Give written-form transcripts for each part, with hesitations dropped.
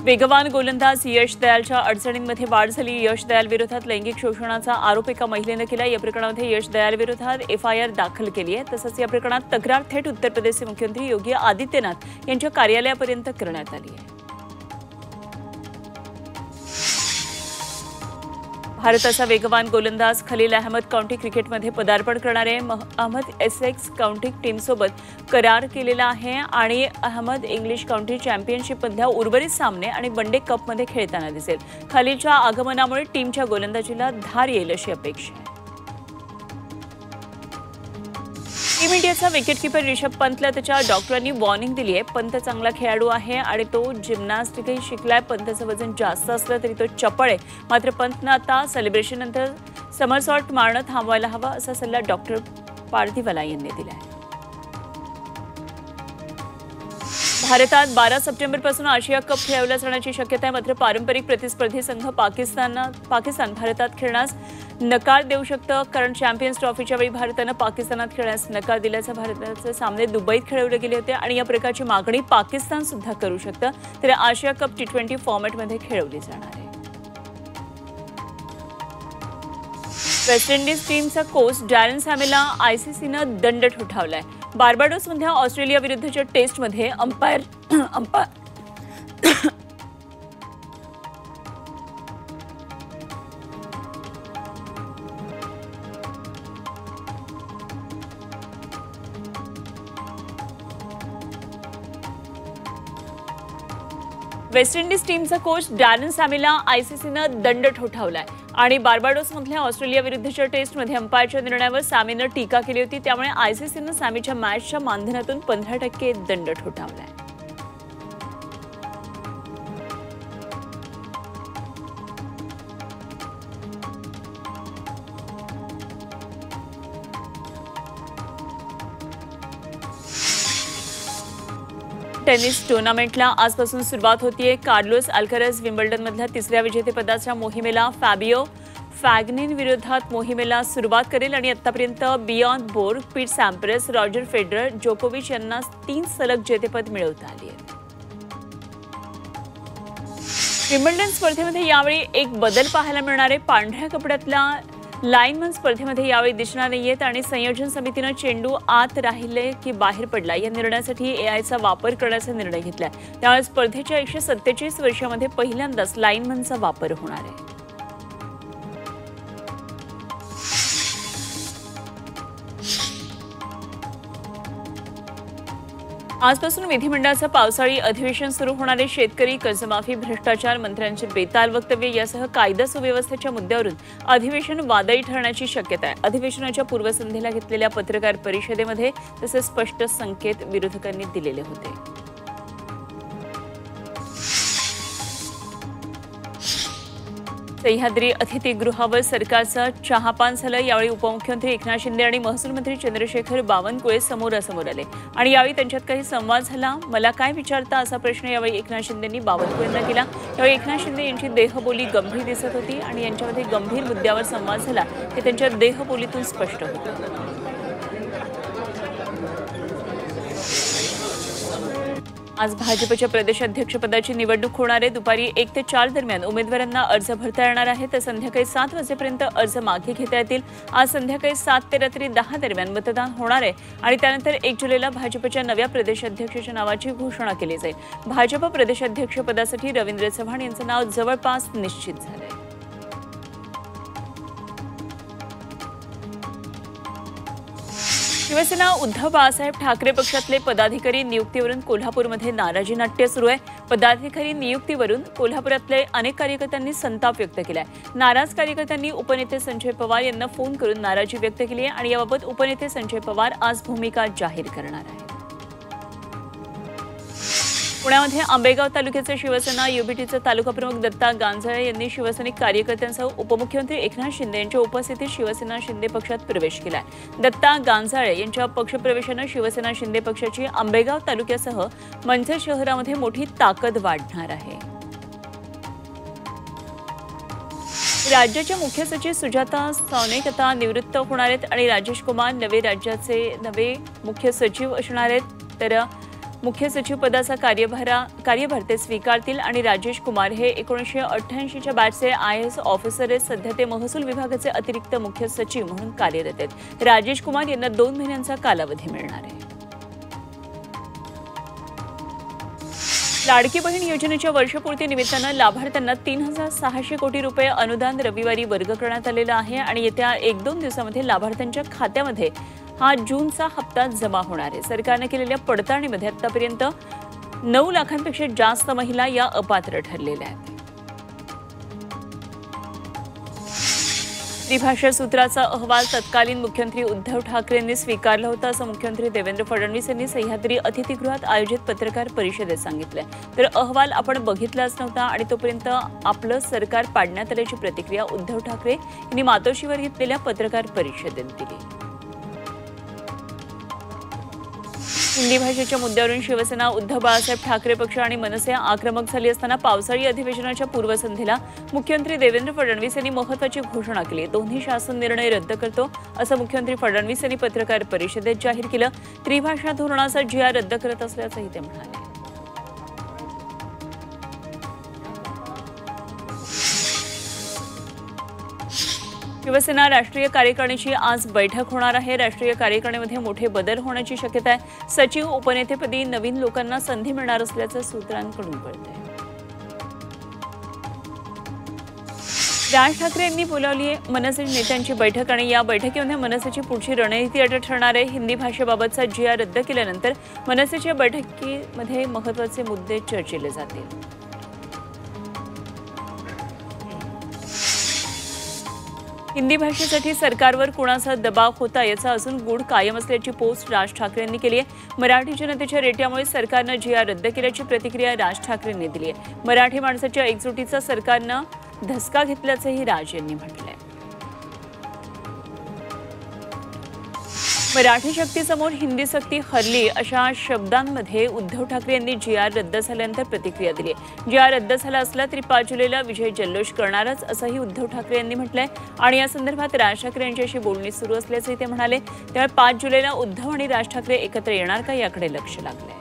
वेगवान गोलंदाज यश दयालच्या अडचणींमध्ये वाढ झाली। यश दयाल विरोधात लैंगिक शोषणाचा आरोप एका महिलेने केला। या प्रकरणामध्ये यश दयाल विरोधात एफआयआर दाखल केली आहे। तसंच या प्रकरणात तक्रार थेट उत्तर प्रदेशचे मुख्यमंत्री योगी आदित्यनाथ यांच्या कार्यालयापर्यंत करण्यात आली आहे। भारताचा वेगवान गोलंदाज खलील अहमद काउंटी क्रिकेटमध्ये पदार्पण करणार आहे। अहमद एसेक्स काउंटी टीमसोबत करार केलेला आहे आणि अहमद इंग्लिश काउंटी चॅम्पियनशिपमधल्या उर्वरित सामने आणि वनडे कपमध्ये खेळताना दिसेल। खलीलच्या आगमनामुळे टीमच्या गोलंदाजीला धार येईल अशी अपेक्षा आहे। टीम इंडियाचा विकेटकीपर ऋषभ पंतला त्याच्या डॉक्टरांनी वॉर्निंग दिली आहे। पंत चांगला खेळाडू आहे आणि तो जिम्नॅस्टिकही शिकलाय। पंतचं वजन जास्त असलं तरी तो चपळ आहे। मात्र पंतनं आता सेलिब्रेशननंतर समरसॉल्ट मारणं थांबवायला हवं असा सल्ला डॉक्टर पार्थिवाला यांनी दिला आहे। भारतात 12 सप्टेंबरपासून आशिया कप खेळवला जाण्याची शक्यता आहे। मात्र पारंपरिक प्रतिस्पर्धी संघ पाकिस्तान भारतात खेळण्यास नकार देऊ शकतं, कारण चॅम्पियन्स ट्रॉफीच्या वेळी भारतानं पाकिस्तानात खेळण्यास नकार दिल्याचा भारताचे सामने दुबईत खेळवले गेले होते आणि या प्रकारची मागणी पाकिस्तान सुद्धा करू शकतं। तर आशिया कप T20 फॉर्मॅटमध्ये खेळवली जाणार आहे। वेस्ट इंडिज टीमचा कोच डॅरेन सॅमीला आयसीसीनं दंड ठोठावलाय। बार्बाडोसमधल्या ऑस्ट्रेलिया विरुद्धच्या टेस्टमध्ये वेस्ट इंडिज टीमचा कोच डॅरेन सॅमीला आयसीसीनं दंड ठोठावलाय आणि बार्बाडोसमधल्या ऑस्ट्रेलिया विरुद्धच्या टेस्टमध्ये अंपायरच्या निर्णयावर सॅमीनं टीका केली होती। त्यामुळे आयसीसीनं सॅमीच्या मॅचच्या मानधनातून 15% दंड ठोठावलाय। टेनिस टूर्नामेंटला आजपासून सुरुवात होतीये। कार्लोस अल्कराज विम्बल्डनमधल्या तिसऱ्या विजेतेपदाच्या मोहिमेला फॅबिओ फॅग्निन विरोधात मोहिमेला सुरुवात करेल आणि आतापर्यंत बियॉन्ड बोर्ग, पीट सॅम्प्रस, रॉजर फेडरर, जोकोविच यांना 3 सलग जेतेपद मिळवता आली आहेत। विम्बल्डन स्पर्धेमध्ये यावेळी एक बदल पाहायला मिळणार आहे। पांढऱ्या कपड्यातला लाईनमन स्पर्धेमध्ये यावेळी दिसणार नाहीयेत आणि संयोजन समितीनं चेंडू आत राहिले की बाहेर पडला या निर्णयासाठी एआयचा वापर करण्याचा निर्णय घेतलाय। त्यामुळे स्पर्धेच्या 147 वर्षामध्ये पहिल्यांदाच लाईनमनचा वापर होणार आहे। आजपासून विधिमंडळाचं पावसाळी अधिवेशन सुरू होणारे शेतकरी, कर्जमाफी, भ्रष्टाचार, मंत्र्यांचे बेताल वक्तव्य यासह कायदा सुव्यवस्थेच्या मुद्द्यावरून अधिवेशन वादळी ठरण्याची शक्यता आहे। अधिवेशनाच्या पूर्वसंध्येला घेतलेल्या पत्रकार परिषदेमध्ये तसे स्पष्ट संकेत विरोधकांनी दिलेले होते। सह्याद्री अतिथीगृहावर सरकारचं चहापान झालं। यावेळी उपमुख्यमंत्री एकनाथ शिंदे आणि महसूल मंत्री चंद्रशेखर बावनकुळे समोरासमोर आले आणि यावेळी त्यांच्यात काही संवाद झाला। मला काय विचारता असा प्रश्न यावेळी एकनाथ शिंदेंनी बावनकुळेंना केला। यावेळी एकनाथ शिंदे यांची देहबोली गंभीर दिसत होती आणि यांच्यामध्ये गंभीर मुद्द्यावर संवाद झाला हे त्यांच्या देहबोलीतून स्पष्ट होतं। आज भाजपच्या प्रदेशाध्यक्षपदाची निवडणूक होणार आहे। दुपारी 1 ते 4 दरम्यान उमेदवारांना अर्ज भरता येणार आहे, तर संध्याकाळी 7 वाजेपर्यंत अर्ज मागे घेता येतील। आज संध्याकाळी 7 ते रात्री 10 दरम्यान मतदान होणार आहे आणि त्यानंतर 1 जुलैला भाजपच्या नव्या प्रदेशाध्यक्षाच्या नावाची घोषणा केली जाईल। भाजप प्रदेशाध्यक्षपदासाठी रवींद्र चव्हाण यांचं नाव जवळपास निश्चित झालंय। शिवसेना उद्धव बाळासाहेब ठाकरे पक्षातले पदाधिकारी नियुक्तीवरून कोल्हापूरमध्ये नाराजी नाट्य सुरू आहे। पदाधिकारी नियुक्तीवरून कोल्हापुरातले अनेक कार्यकर्त्यांनी संताप व्यक्त केलाय। नाराज कार्यकर्त्यांनी उपनेते संजय पवार यांना फोन करून नाराजी व्यक्त केली आहे आणि याबाबत उपनेते संजय पवार आज भूमिका जाहीर करणार आहेत। पुण्यामध्ये आंबेगाव तालुक्याचे शिवसेना युबीटीचे तालुका प्रमुख दत्ता गांजाळे यांनी शिवसैनिक कार्यकर्त्यांसह उपमुख्यमंत्री एकनाथ शिंदे यांच्या उपस्थितीत शिवसेना शिंदे पक्षात प्रवेश केलाय। दत्ता गांजाळे यांच्या पक्षप्रवेशानं शिवसेना शिंदे पक्षाची आंबेगाव तालुक्यासह मंचर शहरामध्ये मोठी ताकद वाढणार आहे। राज्याच्या मुख्य सचिव सुजाता सौनिक आता निवृत्त होणार आहेत आणि राजेश कुमार राज्याचे नवे मुख्य सचिव असणार आहेत। तर मुख्य सचिव पदाचा कार्यभार ते स्वीकारतील आणि राजेश कुमार हे 1988च्या बॅचचे IAS ऑफिसर आहेत. सध्या ते महसूल विभागाचे अतिरिक्त मुख्य सचिव म्हणून कार्यरत आहेत. राजेश कुमार यांना 2 महिन्यांचा कालावधी मिळणार आहे. लाडकी बहीण योजनेच्या वर्षपूर्ती निमित्तानं लाभार्थ्यांना 3600 कोटी रुपये अनुदान रविवारी वर्ग करण्यात आलेलं आहे आणि येत्या 1-2 दिवसांमध्ये लाभार्थ्यांच्या खात्यामध्ये हा जूनचा हप्ता जमा होणार आहे. सरकारने केलेल्या पडताळणीमध्ये आतापर्यंत 9 लाखांपेक्षा जास्त महिला या अपात्र ठरलेल्या आहेत. त्रिभाषा सूत्राचा अहवाल तत्कालीन मुख्यमंत्री उद्धव ठाकरे यांनी स्वीकारला होता असं मुख्यमंत्री देवेंद्र फडणवीस यांनी सह्याद्री अतिथीगृहात आयोजित पत्रकार परिषदेत सांगितलं. तर अहवाल आपण बघितलाच नव्हता आणि तोपर्यंत आपलं सरकार पाडण्यात आल्याची प्रतिक्रिया उद्धव ठाकरे यांनी मातोश्रीवर घेतलेल्या पत्रकार परिषदेत दिली. हिंदी भाषेच्या मुद्द्यावरून शिवसेना, उद्धव बाळासाहेब ठाकरे पक्ष आणि मनसे आक्रमक झाली असताना पावसाळी अधिवेशनाच्या पूर्वसंध्येला मुख्यमंत्री देवेंद्र फडणवीस यांनी महत्त्वाची घोषणा केली. दोन्ही शासन निर्णय रद्द करतो असं मुख्यमंत्री फडणवीस यांनी पत्रकार परिषदेत जाहीर केलं. त्रिभाषा धोरणाचा GR रद्द करत असल्याचंही ते म्हणाले. शिवसेना राष्ट्रीय कार्यकारिणीची आज बैठक होणार आहे. राष्ट्रीय कार्यकारिणीमध्ये मोठे बदल होण्याची शक्यता आहे. सचिव, उपनेतेपदी नवीन लोकांना संधी मिळणार असल्याचं सूत्रांकडून कळतंय. राज ठाकरे यांनी बोलावली आहे मनसे नेत्यांची बैठक आणि या बैठकीमध्ये मनसेची पुढची रणनीती अटळ ठरणार आहे. हिंदी भाषेबाबतचा GR रद्द केल्यानंतर मनसेच्या बैठकीमध्ये महत्त्वाचे मुद्दे चर्चिले जातील. हिंदी भाषेसाठी सरकारवर कुणाचा दबाव होता याचा अजून गूढ कायम असल्याची पोस्ट राज ठाकरे यांनी केली आहे. मराठी जनतेच्या रेट्यामुळे सरकारनं GR रद्द केल्याची प्रतिक्रिया राज ठाकरेंनी दिली आहे. मराठी माणसाच्या एकजुटीचा सरकारनं धसका घेतल्याचंही राज यांनी म्हटलंय. मराठी शक्तीसमोर हिंदी सक्ती हरली अशा शब्दांमध्ये उद्धव ठाकरे यांनी GR रद्द झाल्यानंतर प्रतिक्रिया दिली. GR रद्द झाला असला तरी 5 जुलैला विजय जल्लोष करणारच असंही उद्धव ठाकरे यांनी म्हटलंय आणि या संदर्भात राज ठाकरे यांच्याशी बोलणी सुरू असल्याचंही ते म्हणाले. त्यामुळे 5 जुलैला उद्धव आणि राज ठाकरे एकत्र येणार का याकडे लक्ष लागलंय.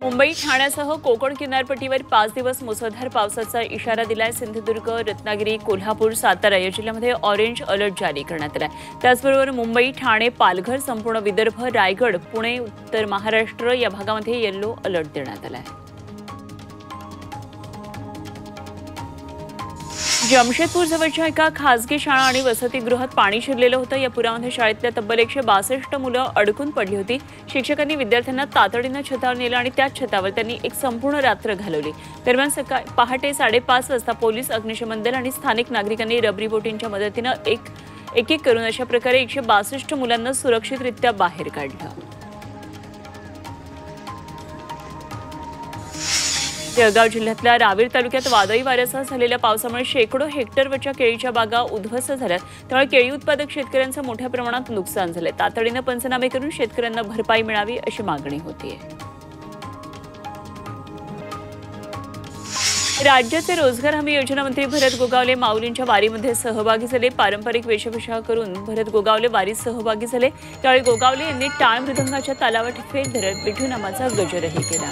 मुंबई, ठाण्यासह कोकण किनारपट्टीवर 5 दिवस मुसळधार पावसाचा इशारा दिलाय. सिंधुदुर्ग, रत्नागिरी, कोल्हापूर, सातारा या जिल्ह्यामध्ये ऑरेंज अलर्ट जारी करण्यात आलाय. त्याचबरोबर मुंबई, ठाणे, पालघर, संपूर्ण विदर्भ, रायगड, पुणे, उत्तर महाराष्ट्र या भागामध्ये येलो अलर्ट देण्यात आलाय. जमशेदपूर जवळच्या एका खासगी शाळा आणि वसतिगृहात पाणी शिरलेलं होतं. या पुरामध्ये शाळेतल्या तब्बल 162 मुलं अडकून पडली होती. शिक्षकांनी विद्यार्थ्यांना तातडीनं छतावर नेलं आणि त्याच छतावर त्यांनी एक संपूर्ण रात्र घालवली. दरम्यान पहाटे 5:30 वाजता पोलीस, अग्निशमन दल आणि स्थानिक नागरिकांनी रबरी बोटींच्या मदतीनं एक करून अशा प्रकारे 162 मुलांना सुरक्षितरित्या बाहेर काढलं. जळगाव जिल्ह्यातल्या रावेर तालुक्यात वादळी वाऱ्यासह झालेल्या पावसामुळे शेकडो हेक्टरवरच्या केळीच्या बागा उद्ध्वस्त झाल्यात. त्यामुळे केळी उत्पादक शेतकऱ्यांचं मोठ्या प्रमाणात नुकसान झालंय. तातडीनं पंचनामे करून शेतकऱ्यांना भरपाई मिळावी अशी मागणी होतीये. राज्याचे रोजगार हमी योजना मंत्री भरत गोगावले माऊलींच्या वारीमध्ये सहभागी झाले. पारंपरिक वेशभूषा करून भरत गोगावले वारीत सहभागी झाले. त्यावेळी गोगावले यांनी टाळ मृदंगाच्या तालावर फेक धरत विठू नामाचा गजरही केला.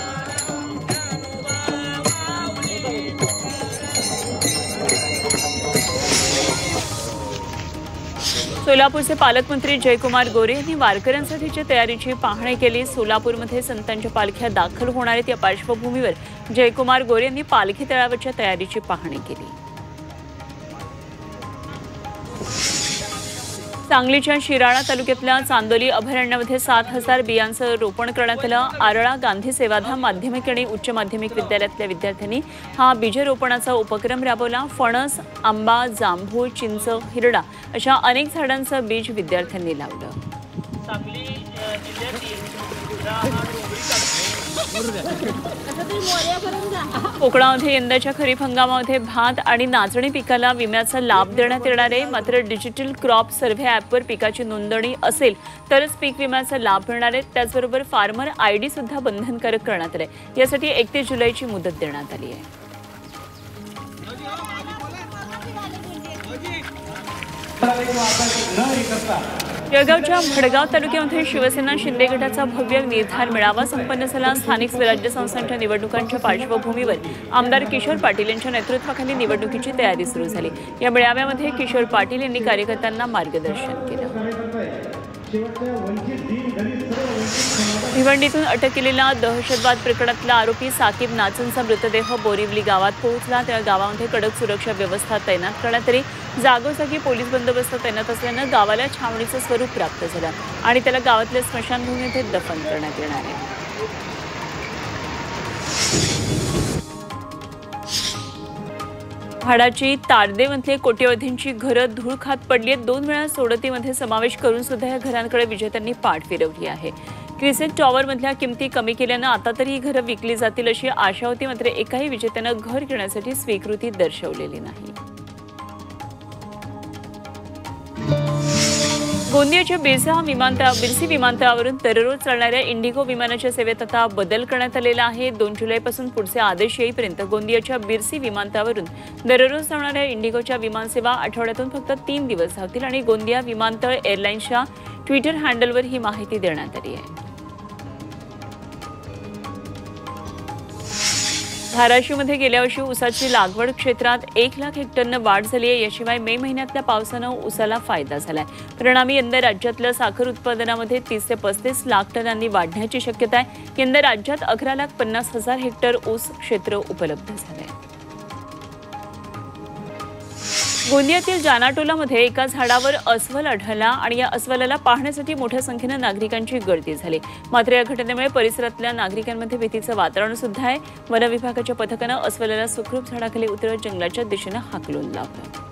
सोलापूरचे पालकमंत्री जयकुमार गोरे यांनी वारकऱ्यांसाठीच्या तयारीची पाहणी केली. सोलापूरमध्ये संतांच्या पालख्या दाखल होणार आहेत. या पार्श्वभूमीवर जयकुमार गोरे यांनी पालखी तळावरच्या तयारीची पाहणी केली. सांगलीच्या शिराळा तालुक्यातल्या चांदोली अभयारण्यामध्ये 7,000 बियांचं रोपण करण्यात आलं. आरळा गांधी सेवाधाम माध्यमिक आणि उच्च माध्यमिक विद्यालयातल्या विद्यार्थ्यांनी हा बीजरोपणाचा उपक्रम राबवला. फणस, आंबा, जांभूळ, चिंच, हिरडा अशा अनेक झाडांचं बीज विद्यार्थ्यांनी लावलं. कोकणामध्ये यंदाच्या खरीप हंगामामध्ये भात आणि नाचणी पिकाला विम्याचा लाभ देण्यात येणार आहे. मात्र डिजिटल क्रॉप सर्व्हे ॲपवर पिकाची नोंदणी असेल तरच पीक विम्याचा लाभ मिळणार आहे. त्याचबरोबर फार्मर ID सुद्धा बंधनकारक करण्यात आले. यासाठी 31 जुलैची मुदत देण्यात आली आहे. जळगावच्या भडगाव तालुक्यामध्ये शिवसेना शिंदे गटाचा भव्य निर्धार मेळावा संपन्न झाला। स्थानिक स्वराज्य संस्थांच्या निवडणुकांच्या पार्श्वभूमीवर आमदार किशोर पाटील यांच्या नेतृत्वाखाली निवडणुकीची तयारी सुरू झाली। या मेळाव्यामध्ये किशोर पाटील यांनी कार्यकर्त्यांना मार्गदर्शन केलं। भिवंडीतून अटक केलेला दहशतवाद प्रकरणातला आरोपी साकीब नाचनचा मृतदेह बोरिवली गावात पोहोचला। त्या गावामध्ये कडक सुरक्षा व्यवस्था तैनात करण्यात आली। जागोजागी पोलीस बंदोबस्त तैनात असल्यानं गावाला छावणीचं स्वरूप प्राप्त झालं आणि त्याला गावातल्या स्मशानभूमीमध्ये दफन करण्यात येणार आहे। म्हाडाची तारदेमधले कोट्यवधींची घरं धूळ खात पडली आहेत। 2 वेळा सोडतीमध्ये समावेश करून सुद्धा या घरांकडे विजेत्यांनी पाठ फिरवली आहे। क्रिसेंट टॉवरमधल्या किमती कमी केल्यानं आता तरी ही घरं विकली जातील अशी आशा होती, मात्र एकाही विजेत्यानं घर घेण्यासाठी स्वीकृती दर्शवलेली नाही। गोंदियाच्या बिरसी विमानतळावरून दररोज चालणाऱ्या इंडिगो विमानाच्या सेवेत आता बदल करण्यात आलेला आहे। 2 जुलैपासून पुढचे आदेश येईपर्यंत गोंदियाच्या बिरसी विमानतळावरून दररोज धावणाऱ्या इंडिगोच्या विमानसेवा आठवड्यातून फक्त 3 दिवस धावतील आणि गोंदिया विमानतळ एअरलाईन्सच्या ट्विटर हँडलवर ही माहिती देण्यात आली आहे। धाराशिवमध्ये गेल्या वर्षी ऊसाची लागवड क्षेत्रात 1 लाख हेक्टरनं वाढ झाली आहे। याशिवाय मे महिन्यातल्या पावसानं ऊसाला फायदा झालाय। परिणामी यंदा राज्यातल्या साखर उत्पादनामध्ये 30 ते 35 लाख टनांनी वाढण्याची शक्यता आहे। यंदा राज्यात 11,50,000 हेक्टर ऊस क्षेत्र उपलब्ध झालंय। गोंदियातील जानाटोलामध्ये एका झाडावर अस्वल आढळला आणि या अस्वलाला पाहण्यासाठी मोठ्या संख्येनं नागरिकांची गर्दी झाली। मात्र या घटनेमुळे परिसरातल्या नागरिकांमध्ये भीतीचं वातावरण सुद्धा आहे। वन विभागाच्या पथकानं अस्वलाला सुखरूप झाडाखाली उतरवत जंगलाच्या दिशेनं हाकलून लावलं।